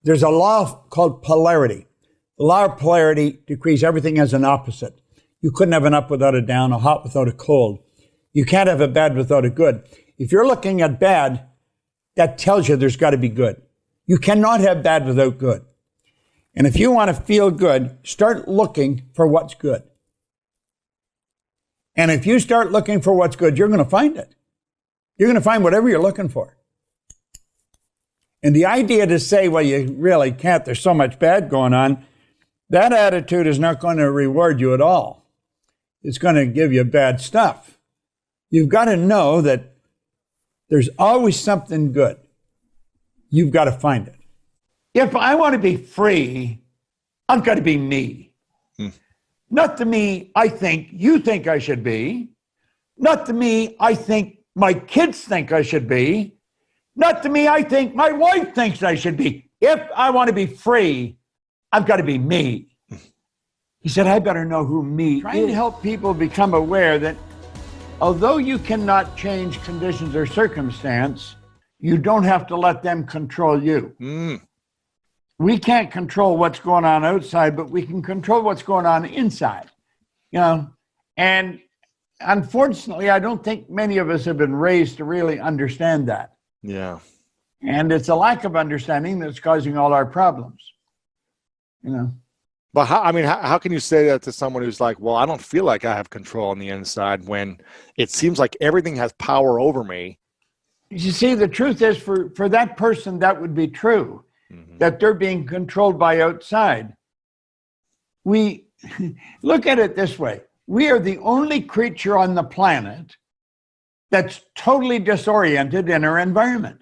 There's a law called polarity. The law of polarity decrees everything as an opposite. You couldn't have an up without a down, a hot without a cold. You can't have a bad without a good. If you're looking at bad, that tells you there's got to be good. You cannot have bad without good. And if you want to feel good, start looking for what's good. And if you start looking for what's good, you're going to find it. You're going to find whatever you're looking for. And the idea to say, well, you really can't, there's so much bad going on, that attitude is not going to reward you at all. It's going to give you bad stuff. You've got to know that there's always something good. You've got to find it. If I want to be free, I've got to be me. Not the me I think you think I should be. Not the me I think my kids think I should be. Not the me I think my wife thinks I should be. If I want to be free, I've got to be me. He said, I better know who me is. Trying to help people become aware that although you cannot change conditions or circumstance, you don't have to let them control you. We can't control what's going on outside, but we can control what's going on inside. And unfortunately, I don't think many of us have been raised to really understand that. Yeah. And it's a lack of understanding that's causing all our problems. But how can you say that to someone who's like, well, I don't feel like I have control on the inside when it seems like everything has power over me? You see, the truth is for that person, that would be true, that they're being controlled by outside. We look at it this way. We are the only creature on the planet that's totally disoriented in our environment.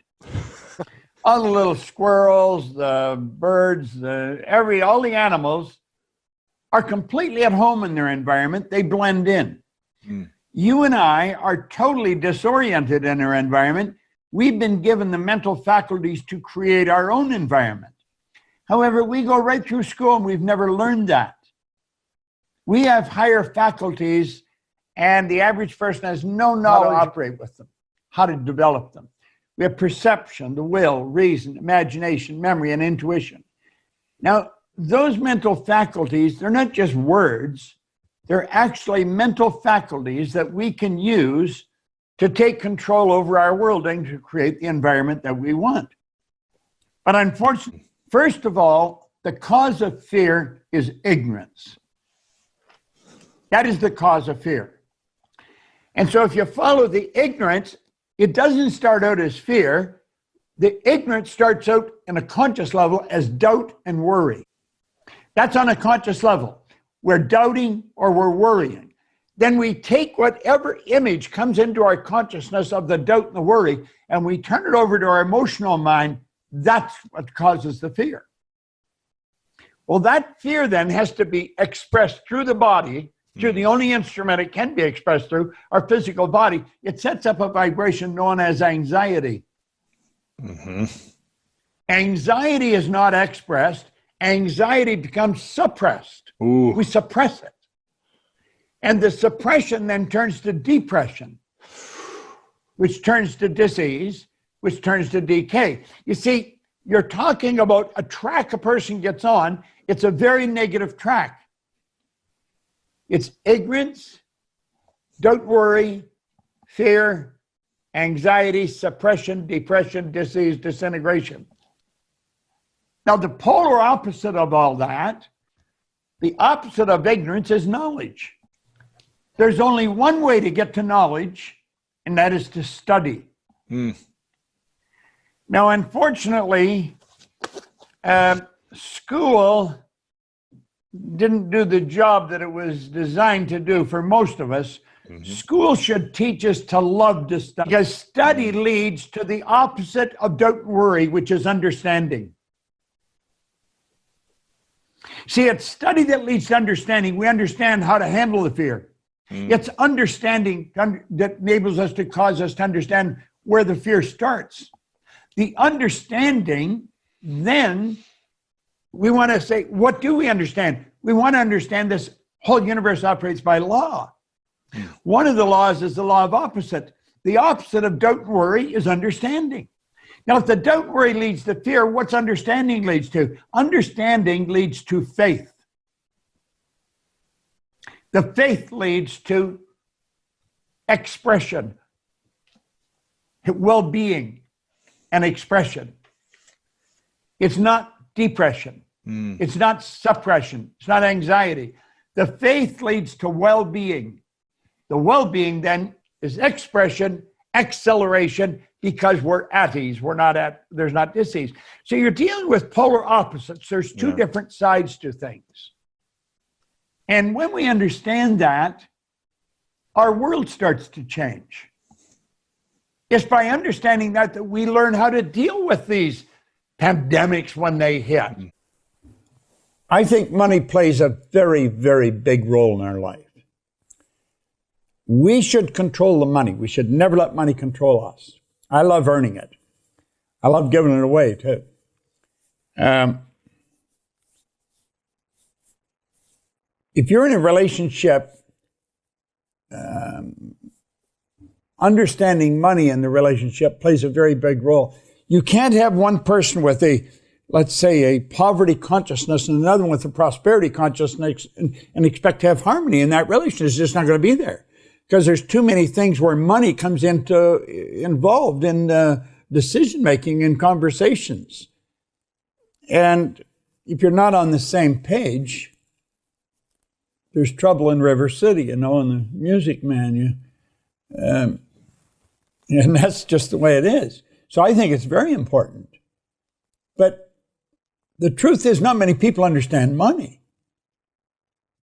All the little squirrels, the birds, all the animals are completely at home in their environment. They blend in. You and I are totally disoriented in our environment. We've been given the mental faculties to create our own environment. However, we go right through school and we've never learned that. We have higher faculties and the average person has no knowledge how to operate with them, how to develop them. We have perception, the will, reason, imagination, memory, and intuition. Now, those mental faculties, they're not just words. They're actually mental faculties that we can use to take control over our world and to create the environment that we want. But unfortunately, first of all, the cause of fear is ignorance. That is the cause of fear. And so if you follow the ignorance, it doesn't start out as fear. The ignorance starts out in a conscious level as doubt and worry. That's on a conscious level. We're doubting or we're worrying. Then we take whatever image comes into our consciousness of the doubt and the worry, and we turn it over to our emotional mind. That's what causes the fear. Well, that fear then has to be expressed through the body, through the only instrument it can be expressed through, our physical body. It sets up a vibration known as anxiety. Anxiety is not expressed. Anxiety becomes suppressed. We suppress it. And the suppression then turns to depression, which turns to disease, which turns to decay. You see, you're talking about a track a person gets on. It's a very negative track. It's ignorance, don't worry, fear, anxiety, suppression, depression, disease, disintegration. Now, the polar opposite of all that, the opposite of ignorance is knowledge. There's only one way to get to knowledge, and that is to study. Now, unfortunately, school didn't do the job that it was designed to do for most of us. School should teach us to love to study, because study leads to the opposite of doubt and worry, which is understanding. See, it's study that leads to understanding. We understand how to handle the fear. It's understanding that enables us to cause us to understand where the fear starts. The understanding, then we want to say, what do we understand? We want to understand this whole universe operates by law. One of the laws is the law of opposite. The opposite of doubt and worry is understanding. Now, if the don't worry leads to fear, what's understanding leads to? Understanding leads to faith. The faith leads to expression, well-being, and expression. It's not depression. It's not suppression. It's not anxiety. The faith leads to well-being. The well-being then is expression, acceleration, because we're at ease. There's not dis-ease. So you're dealing with polar opposites. There's two different sides to things. And when we understand that, our world starts to change. It's by understanding that we learn how to deal with these pandemics when they hit. I think money plays a very, very big role in our life. We should control the money. We should never let money control us. I love earning it. I love giving it away too. If you're in a relationship, understanding money in the relationship plays a very big role. You can't have one person with let's say, a poverty consciousness and another one with a prosperity consciousness and expect to have harmony in that relationship. It's just not going to be there because there's too many things where money comes involved in decision-making and conversations. And if you're not on the same page, there's trouble in River City, in the Music Man. And that's just the way it is. So I think it's very important. But the truth is not many people understand money.